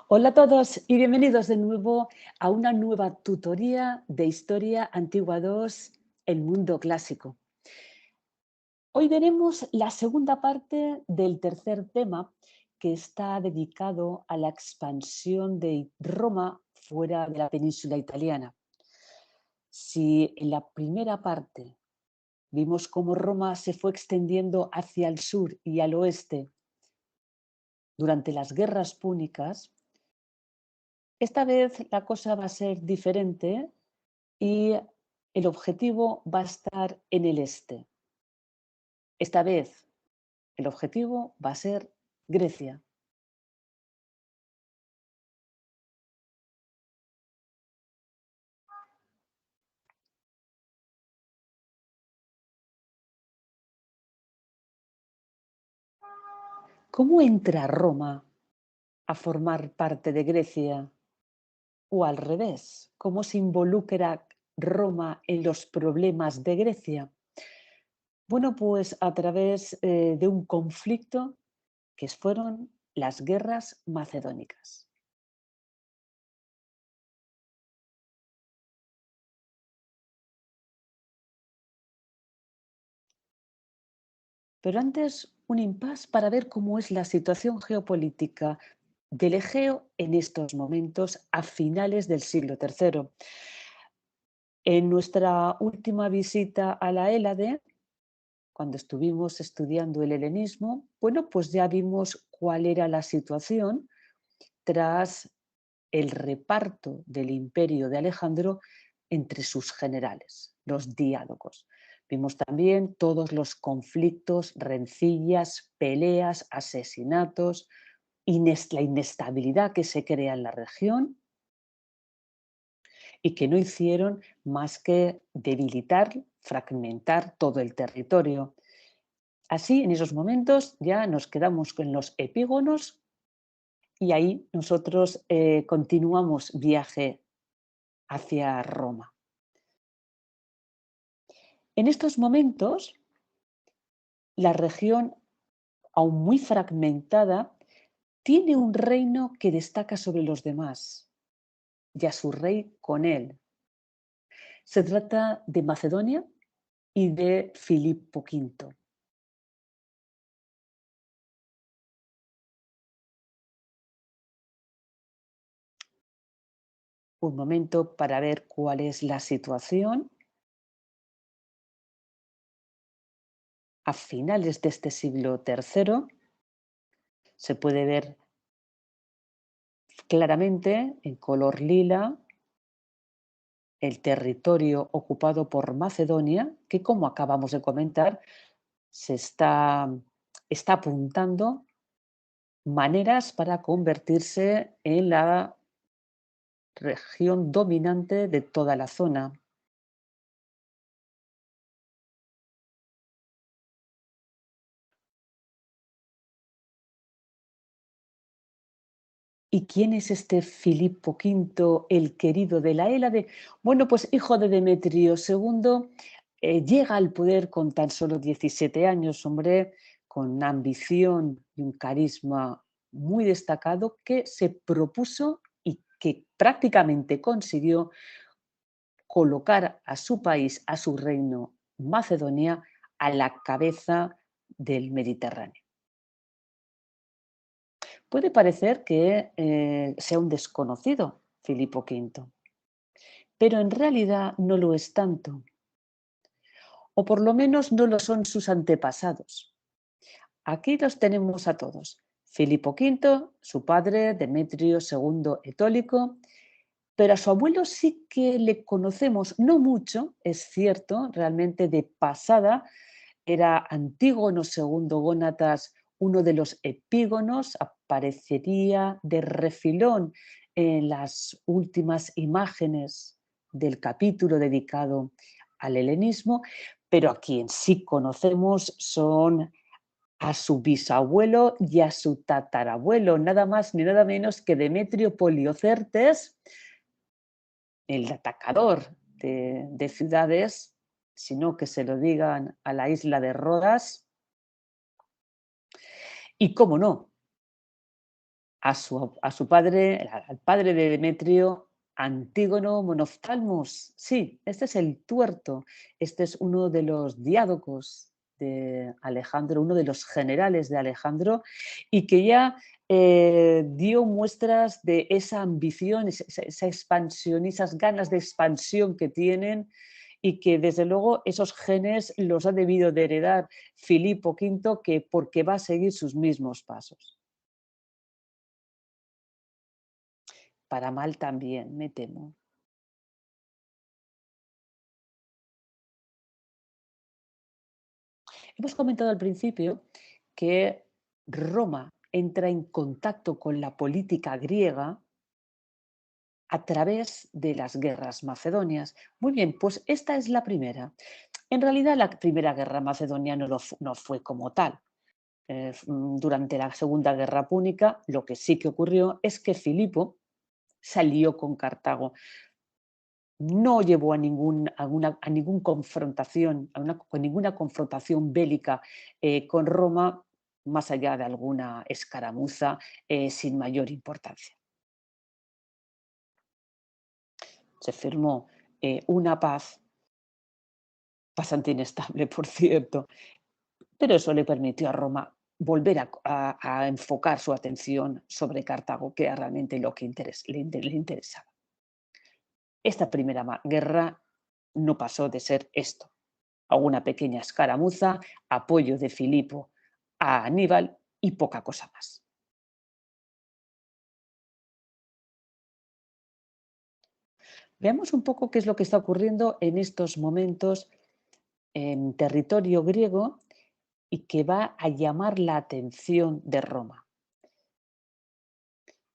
Hola a todos y bienvenidos de nuevo a una nueva tutoría de Historia Antigua 2, el mundo clásico. Hoy veremos la segunda parte del tercer tema que está dedicado a la expansión de Roma fuera de la península italiana. Si en la primera parte vimos cómo Roma se fue extendiendo hacia el sur y al oeste durante las guerras púnicas, esta vez la cosa va a ser diferente y el objetivo va a estar en el este. Esta vez el objetivo va a ser Grecia. ¿Cómo entra Roma a formar parte de Grecia? O al revés, ¿cómo se involucra Roma en los problemas de Grecia? Bueno, pues a través de un conflicto que fueron las guerras macedónicas. Pero antes, un impasse para ver cómo es la situación geopolítica del Egeo en estos momentos a finales del siglo III. En nuestra última visita a la Hélade, cuando estuvimos estudiando el helenismo, bueno, pues ya vimos cuál era la situación tras el reparto del imperio de Alejandro entre sus generales, los diádocos. Vimos también todos los conflictos, rencillas, peleas, asesinatos, la inestabilidad que se crea en la región y que no hicieron más que debilitar, fragmentar todo el territorio. Así, en esos momentos ya nos quedamos con los epígonos y ahí nosotros continuamos viaje hacia Roma. En estos momentos, la región, aún muy fragmentada, tiene un reino que destaca sobre los demás y a su rey con él. Se trata de Macedonia y de Filipo V. Un momento para ver cuál es la situación. A finales de este siglo III se puede ver claramente en color lila el territorio ocupado por Macedonia, que como acabamos de comentar, está apuntando maneras para convertirse en la región dominante de toda la zona. ¿Y quién es este Filipo V, el querido de la Hélade? Bueno, pues hijo de Demetrio II, llega al poder con tan solo 17 años, hombre, con ambición y un carisma muy destacado que se propuso y que prácticamente consiguió colocar a su país, a su reino, Macedonia, a la cabeza del Mediterráneo. Puede parecer que sea un desconocido Filipo V, pero en realidad no lo es tanto, o por lo menos no lo son sus antepasados. Aquí los tenemos a todos. Filipo V, su padre, Demetrio II Etólico, pero a su abuelo sí que le conocemos, no mucho, es cierto, realmente de pasada, era Antígono II Gónatas, uno de los epígonos, aparecería de refilón en las últimas imágenes del capítulo dedicado al helenismo, pero a quien sí conocemos son a su bisabuelo y a su tatarabuelo, nada más ni nada menos que Demetrio Poliocertes, el atacador de ciudades, sino que se lo digan a la isla de Rodas. Y cómo no, a su padre, al padre de Demetrio, Antígono Monoftalmos. Sí, este es el tuerto, este es uno de los diádocos de Alejandro, uno de los generales de Alejandro, y que ya dio muestras de esa ambición, esa expansión, esas ganas de expansión que tienen, y que desde luego esos genes los ha debido de heredar Filipo V, que porque va a seguir sus mismos pasos. Para mal también, me temo. Hemos comentado al principio que Roma entra en contacto con la política griega a través de las guerras macedonias. Muy bien, pues esta es la primera. En realidad, la primera guerra macedonia no fue como tal. Durante la Segunda Guerra Púnica, lo que sí que ocurrió es que Filipo salió con Cartago. No llevó a ninguna confrontación, con ninguna confrontación bélica con Roma, más allá de alguna escaramuza sin mayor importancia. Se firmó una paz bastante inestable, por cierto, pero eso le permitió a Roma volver a enfocar su atención sobre Cartago, que era realmente lo que le interesaba. Esta primera guerra no pasó de ser esto, a una pequeña escaramuza, apoyo de Filipo a Aníbal y poca cosa más. Veamos un poco qué es lo que está ocurriendo en estos momentos en territorio griego y que va a llamar la atención de Roma.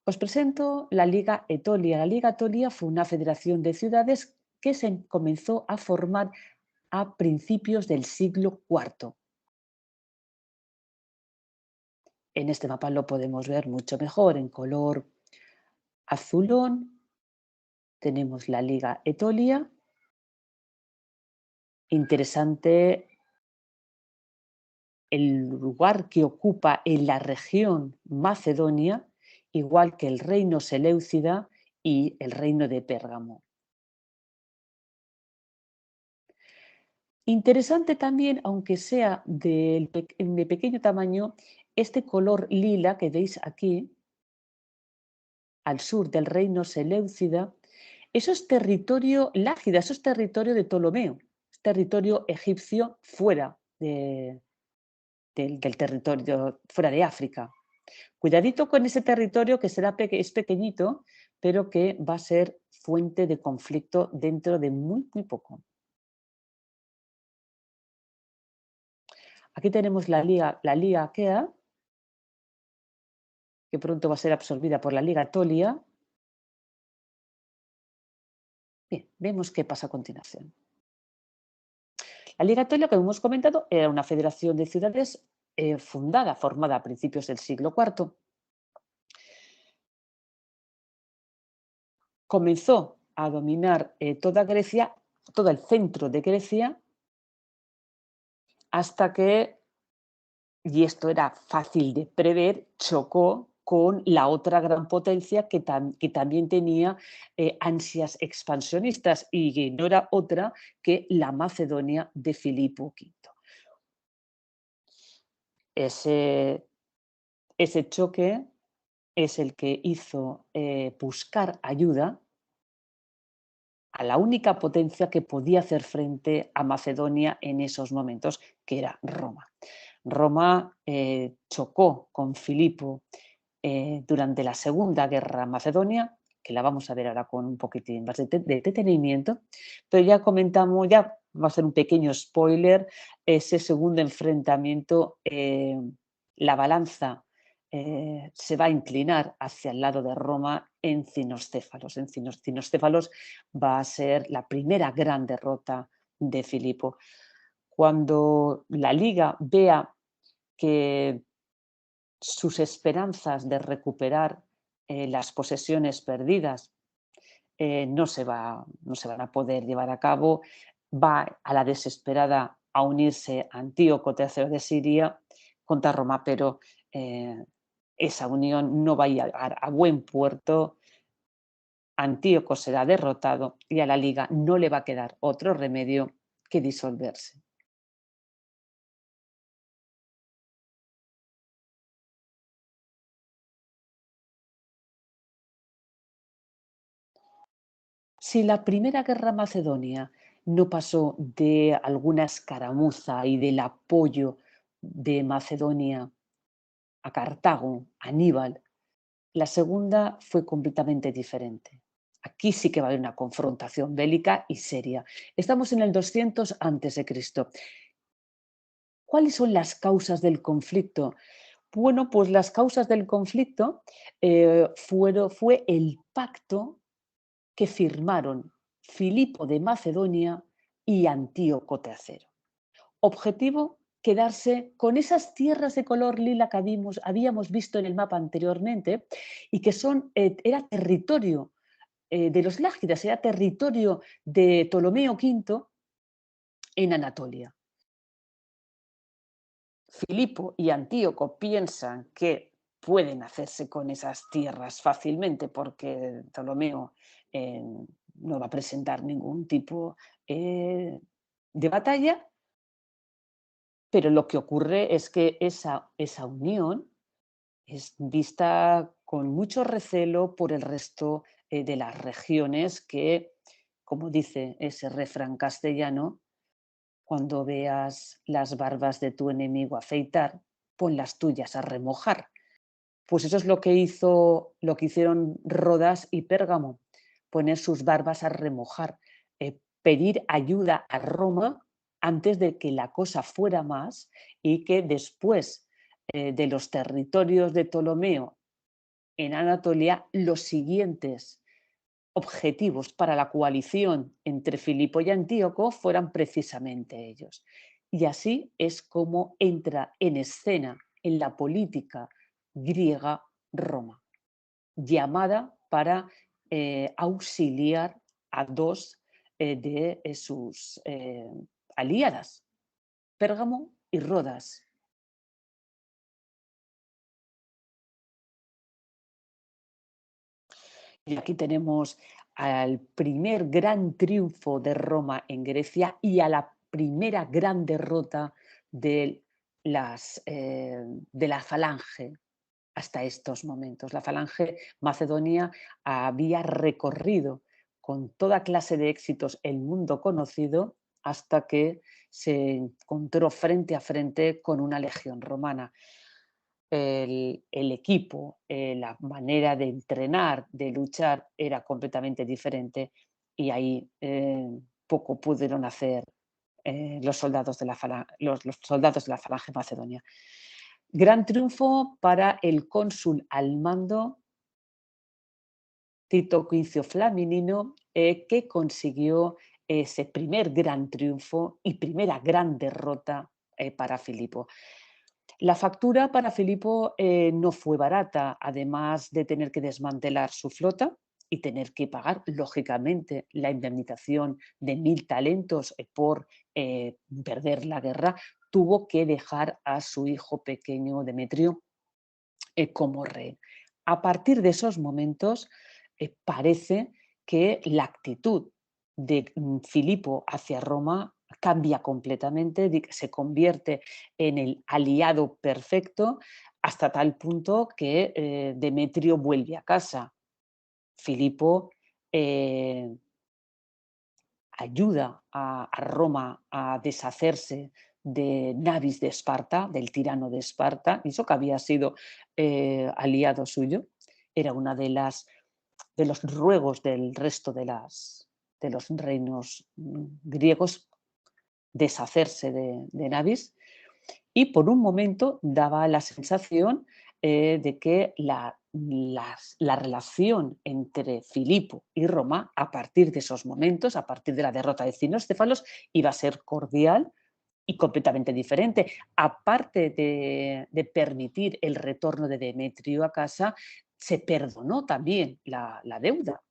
Os presento la Liga Etolia. La Liga Etolia fue una federación de ciudades que se comenzó a formar a principios del siglo IV. En este mapa lo podemos ver mucho mejor en color azulón. Tenemos la Liga Etolia. Interesante el lugar que ocupa en la región Macedonia, igual que el reino Seleucida y el reino de Pérgamo. Interesante también, aunque sea de pequeño tamaño, este color lila que veis aquí, al sur del reino Seleucida, eso es territorio lágida, eso es territorio de Ptolomeo, es territorio egipcio fuera del territorio, fuera de África. Cuidadito con ese territorio que es pequeñito, pero que va a ser fuente de conflicto dentro de muy, muy poco. Aquí tenemos la Liga Aquea, que pronto va a ser absorbida por la Liga Etolia. Bien, vemos qué pasa a continuación. La Liga Etolia, como hemos comentado, era una federación de ciudades formada a principios del siglo IV. Comenzó a dominar toda Grecia, todo el centro de Grecia, hasta que, y esto era fácil de prever, chocó con la otra gran potencia que también tenía ansias expansionistas, y que no era otra que la Macedonia de Filipo V. Ese choque es el que hizo buscar ayuda a la única potencia que podía hacer frente a Macedonia en esos momentos, que era Roma. Roma chocó con Filipo durante la Segunda Guerra Macedonia, que la vamos a ver ahora con un poquitín más de detenimiento, pero ya comentamos, ya va a ser un pequeño spoiler, ese segundo enfrentamiento, la balanza se va a inclinar hacia el lado de Roma en Cinoscéfalos. En Cinoscéfalos va a ser la primera gran derrota de Filipo. Cuando la Liga vea que sus esperanzas de recuperar las posesiones perdidas no se van a poder llevar a cabo, va a la desesperada a unirse a Antíoco III de Siria contra Roma, pero esa unión no va a llegar a buen puerto, Antíoco será derrotado y a la liga no le va a quedar otro remedio que disolverse. Si la Primera Guerra Macedonia no pasó de alguna escaramuza y del apoyo de Macedonia a Cartago, Aníbal, la segunda fue completamente diferente. Aquí sí que va a haber una confrontación bélica y seria. Estamos en el 200 antes de Cristo. ¿Cuáles son las causas del conflicto? Bueno, pues las causas del conflicto fue el pacto que firmaron Filipo de Macedonia y Antíoco III. Objetivo, quedarse con esas tierras de color lila que habíamos visto en el mapa anteriormente y que era territorio de los lágidas, era territorio de Ptolomeo V en Anatolia. Filipo y Antíoco piensan que pueden hacerse con esas tierras fácilmente porque Ptolomeo no va a presentar ningún tipo de batalla, pero lo que ocurre es que esa unión es vista con mucho recelo por el resto de las regiones que, como dice ese refrán castellano, cuando veas las barbas de tu enemigo afeitar, pon las tuyas a remojar. Pues eso es lo que hicieron Rodas y Pérgamo, poner sus barbas a remojar, pedir ayuda a Roma antes de que la cosa fuera más y que después de los territorios de Ptolomeo en Anatolia, los siguientes objetivos para la coalición entre Filipo y Antíoco fueran precisamente ellos. Y así es como entra en escena en la política griega Roma, llamada para auxiliar a dos de sus aliadas, Pérgamo y Rodas. Y aquí tenemos al primer gran triunfo de Roma en Grecia y a la primera gran derrota de, de la falange hasta estos momentos. La falange macedonia había recorrido con toda clase de éxitos el mundo conocido hasta que se encontró frente a frente con una legión romana. El equipo, la manera de entrenar, de luchar, era completamente diferente y ahí poco pudieron hacer los soldados de la falange macedonia. Gran triunfo para el cónsul al mando Tito Quincio Flaminino, que consiguió ese primer gran triunfo y primera gran derrota para Filipo. La factura para Filipo no fue barata, además de tener que desmantelar su flota y tener que pagar, lógicamente, la indemnización de 1000 talentos por perder la guerra, tuvo que dejar a su hijo pequeño Demetrio como rey. A partir de esos momentos, parece que la actitud de Filipo hacia Roma cambia completamente, se convierte en el aliado perfecto hasta tal punto que Demetrio vuelve a casa. Filipo ayuda a Roma a deshacerse de Nabis de Esparta, del tirano de Esparta, y eso que había sido aliado suyo, era una de los ruegos del resto de los reinos griegos deshacerse de Nabis, y por un momento daba la sensación de que la relación entre Filipo y Roma, a partir de esos momentos, a partir de la derrota de Cinócefalos, iba a ser cordial y completamente diferente. Aparte de permitir el retorno de Demetrio a casa, se perdonó también la deuda.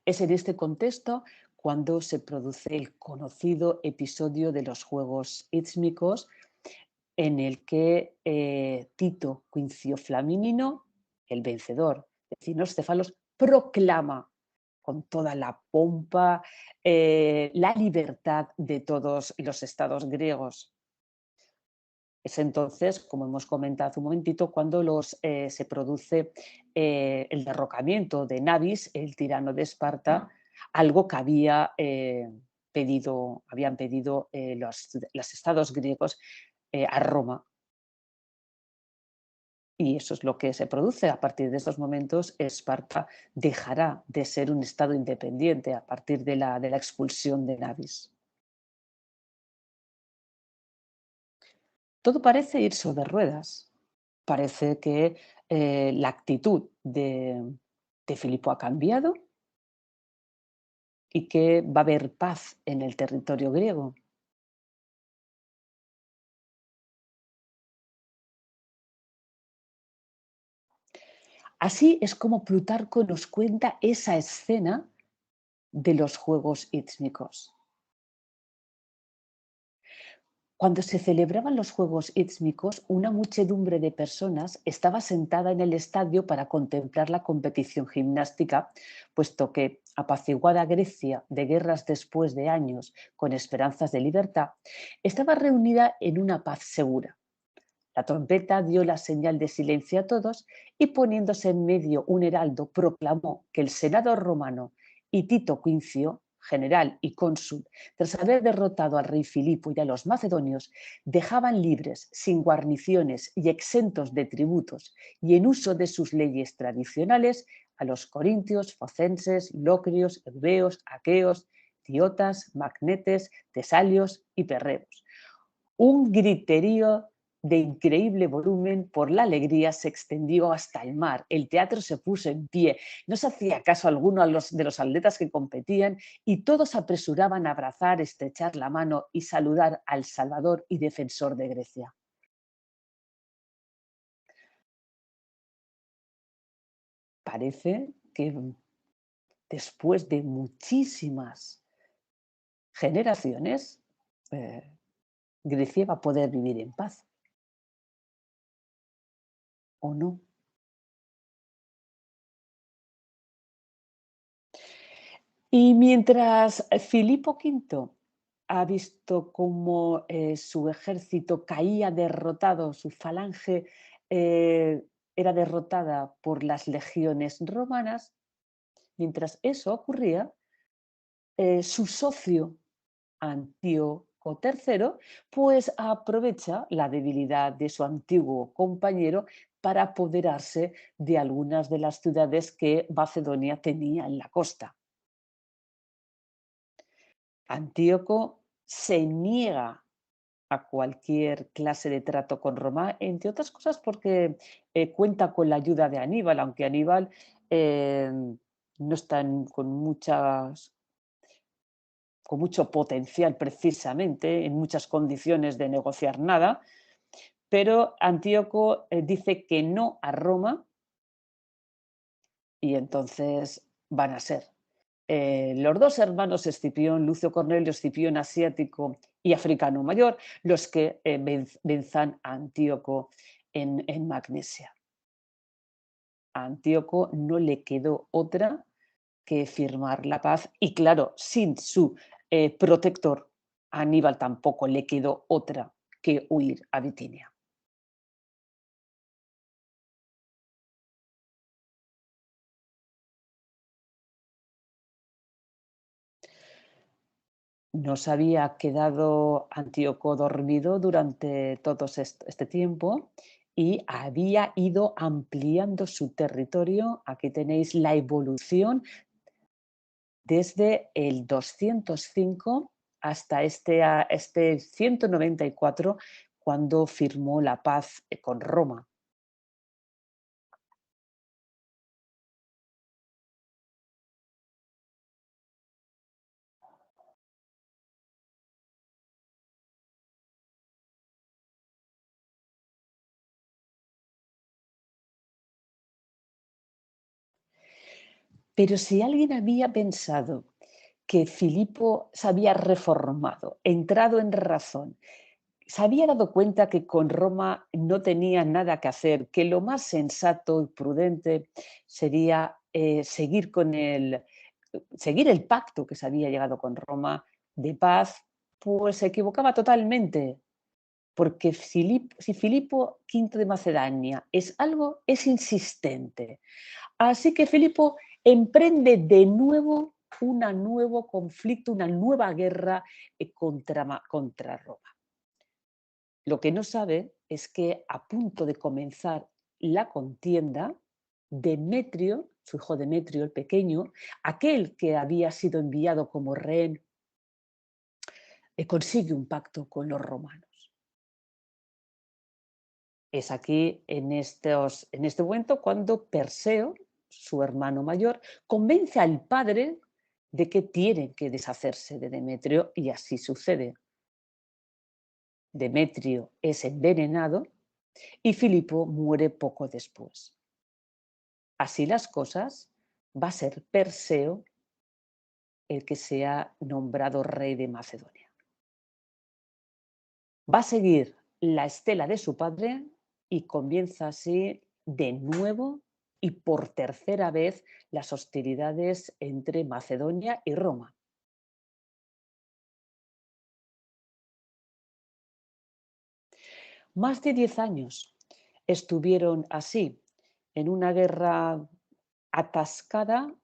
Es en este contexto cuando se produce el conocido episodio de los Juegos Ístmicos, en el que Tito Quincio Flaminino, el vencedor de Cinócefalos, proclama con toda la pompa la libertad de todos los estados griegos. Es entonces, como hemos comentado hace un momentito, cuando se produce el derrocamiento de Nabis, el tirano de Esparta, algo que habían pedido los estados griegos a Roma. Y eso es lo que se produce. A partir de estos momentos, Esparta dejará de ser un estado independiente a partir de la expulsión de Nabis. Todo parece ir sobre ruedas. Parece que la actitud de Filipo ha cambiado y que va a haber paz en el territorio griego. Así es como Plutarco nos cuenta esa escena de los Juegos Ístmicos. Cuando se celebraban los Juegos Ístmicos, una muchedumbre de personas estaba sentada en el estadio para contemplar la competición gimnástica, puesto que, apaciguada Grecia de guerras después de años con esperanzas de libertad, estaba reunida en una paz segura. La trompeta dio la señal de silencio a todos y, poniéndose en medio un heraldo, proclamó que el senador romano y Tito Quincio, general y cónsul, tras haber derrotado al rey Filipo y a los macedonios, dejaban libres, sin guarniciones y exentos de tributos y en uso de sus leyes tradicionales, a los corintios, focenses, locrios, eubeos, aqueos, tiotas, magnetes, tesalios y perreos. Un griterío de increíble volumen por la alegría se extendió hasta el mar. El teatro se puso en pie. No se hacía caso alguno de los atletas que competían y todos apresuraban a abrazar, estrechar la mano y saludar al Salvador y defensor de Grecia. Parece que después de muchísimas generaciones, Grecia va a poder vivir en paz. ¿O no? Y mientras Filipo V ha visto cómo su ejército caía derrotado, su falange era derrotada por las legiones romanas, mientras eso ocurría, su socio Antíoco III pues aprovecha la debilidad de su antiguo compañero para apoderarse de algunas de las ciudades que Macedonia tenía en la costa. Antíoco se niega a cualquier clase de trato con Roma, entre otras cosas porque cuenta con la ayuda de Aníbal, aunque Aníbal eh, no está con mucho potencial precisamente, en muchas condiciones de negociar nada, pero Antíoco dice que no a Roma y entonces van a ser los dos hermanos Escipión, Lucio Cornelio Escipión asiático y africano mayor, los que venzan a Antíoco en Magnesia. A Antíoco no le quedó otra que firmar la paz y claro, sin su protector, a Aníbal tampoco le quedó otra que huir a Bitinia. No se había quedado Antíoco dormido durante todo este tiempo y había ido ampliando su territorio. Aquí tenéis la evolución desde el 205 hasta este 194, cuando firmó la paz con Roma. Pero si alguien había pensado que Filipo se había reformado, entrado en razón, se había dado cuenta que con Roma no tenía nada que hacer, que lo más sensato y prudente sería seguir el pacto que se había llegado con Roma de paz, pues se equivocaba totalmente. Porque si Filipo V de Macedonia es algo, es insistente. Así que Filipo emprende de nuevo un nuevo conflicto, una nueva guerra contra Roma. Lo que no sabe es que a punto de comenzar la contienda, Demetrio, su hijo Demetrio el pequeño, aquel que había sido enviado como rehén, consigue un pacto con los romanos. Es aquí, en este momento, cuando Perseo, su hermano mayor, convence al padre de que tiene que deshacerse de Demetrio, y así sucede. Demetrio es envenenado y Filipo muere poco después. Así las cosas, va a ser Perseo el que sea nombrado rey de Macedonia. Va a seguir la estela de su padre y comienza así de nuevo y por tercera vez las hostilidades entre Macedonia y Roma. Más de 10 años estuvieron así, en una guerra atascada,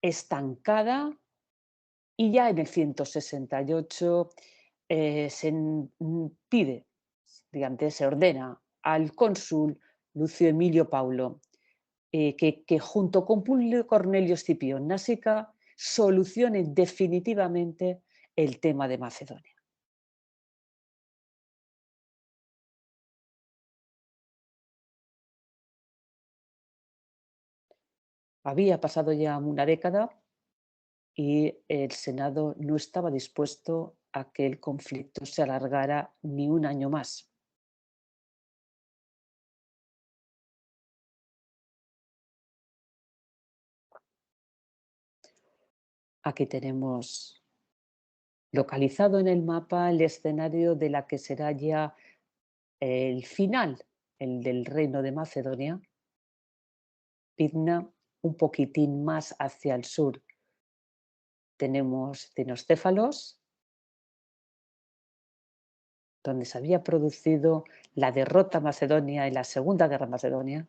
estancada, y ya en el 168 pide, digamos, se ordena al cónsul Lucio Emilio Paulo que junto con Publio Cornelio Escipión Násica solucionen definitivamente el tema de Macedonia. Había pasado ya una década y el Senado no estaba dispuesto a que el conflicto se alargara ni un año más. Aquí tenemos localizado en el mapa el escenario de la que será ya el final, el del reino de Macedonia, Pidna, un poquitín más hacia el sur. Tenemos Cinostéfalos, donde se había producido la derrota macedonia en la Segunda Guerra Macedonia.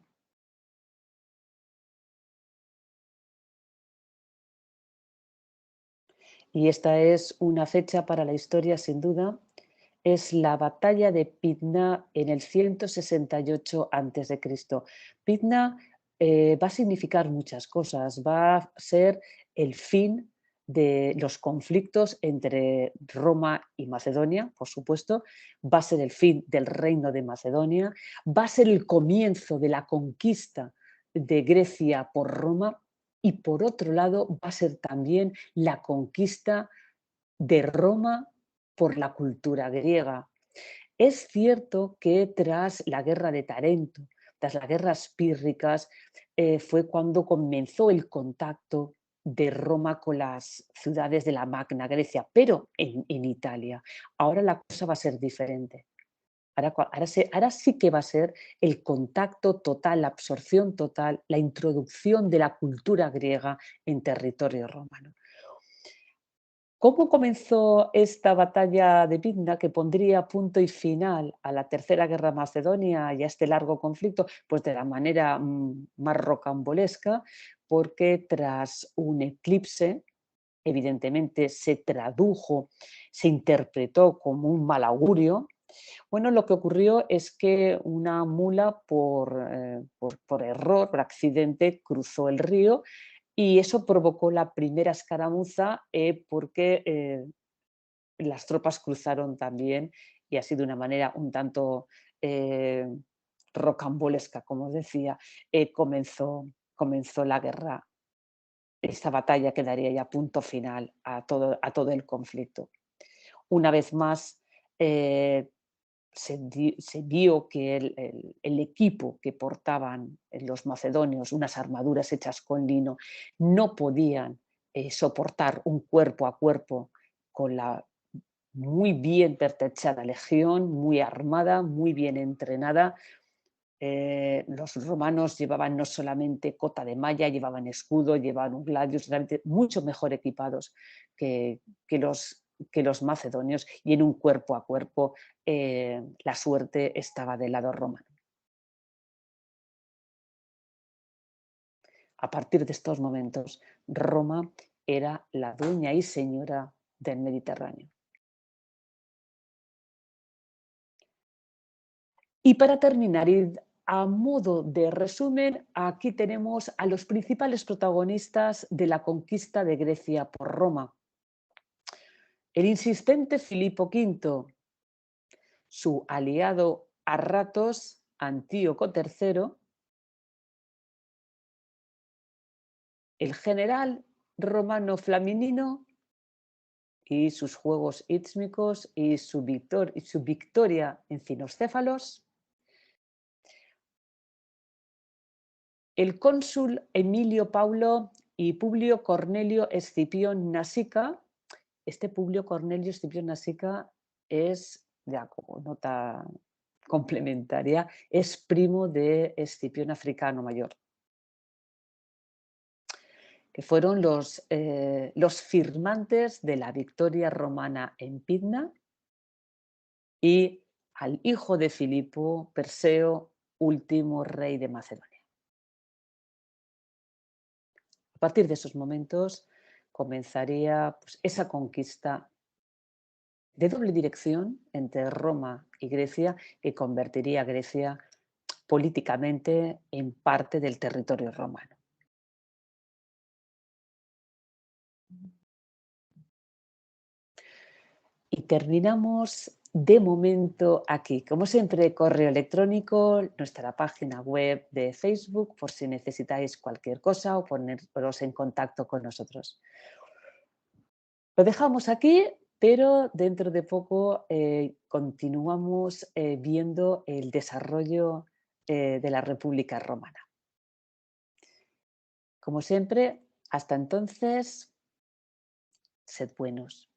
Y esta es una fecha para la historia, sin duda. Es la batalla de Pydna en el 168 a.C. Pydna va a significar muchas cosas. Va a ser el fin de los conflictos entre Roma y Macedonia, por supuesto. Va a ser el fin del reino de Macedonia. Va a ser el comienzo de la conquista de Grecia por Roma. Y por otro lado, va a ser también la conquista de Roma por la cultura griega. Es cierto que tras la guerra de Tarento, tras las guerras pírricas, fue cuando comenzó el contacto de Roma con las ciudades de la Magna Grecia, pero en Italia. Ahora la cosa va a ser diferente. Ahora sí que va a ser el contacto total, la absorción total, la introducción de la cultura griega en territorio romano. ¿Cómo comenzó esta batalla de Pydna que pondría punto y final a la Tercera Guerra Macedonia y a este largo conflicto? Pues de la manera más rocambolesca, porque tras un eclipse, evidentemente se tradujo, se interpretó como un mal augurio. Bueno, lo que ocurrió es que una mula por error, por accidente, cruzó el río y eso provocó la primera escaramuza porque las tropas cruzaron también y así de una manera un tanto eh, rocambolesca, como os decía, comenzó la guerra, esta batalla que daría ya punto final a todo el conflicto. Una vez más, se vio que el equipo que portaban los macedonios, unas armaduras hechas con lino, no podían soportar un cuerpo a cuerpo con la muy bien pertrechada legión, muy armada, muy bien entrenada. Los romanos llevaban no solamente cota de malla, llevaban escudo, llevaban un gladius, realmente mucho mejor equipados que, que los, que los macedonios, y en un cuerpo a cuerpo la suerte estaba del lado romano. A partir de estos momentos, Roma era la dueña y señora del Mediterráneo. Y para terminar, y a modo de resumen, aquí tenemos a los principales protagonistas de la conquista de Grecia por Roma. El insistente Filipo V, su aliado a ratos Antíoco III, el general romano Flaminino y sus juegos ístmicos y su victoria en Cinocéfalos, el cónsul Emilio Paulo y Publio Cornelio Escipión Nasica. Este Publio Cornelio Escipión Nasica es, ya como nota complementaria, es primo de Escipión Africano Mayor, que fueron los firmantes de la victoria romana en Pidna, y al hijo de Filipo, Perseo, último rey de Macedonia. A partir de esos momentos comenzaría pues, esa conquista de doble dirección entre Roma y Grecia, que convertiría a Grecia políticamente en parte del territorio romano. Y terminamos de momento aquí. Como siempre, correo electrónico, nuestra página web de Facebook, por si necesitáis cualquier cosa o poneros en contacto con nosotros. Lo dejamos aquí, pero dentro de poco continuamos viendo el desarrollo de la República Romana. Como siempre, hasta entonces, sed buenos.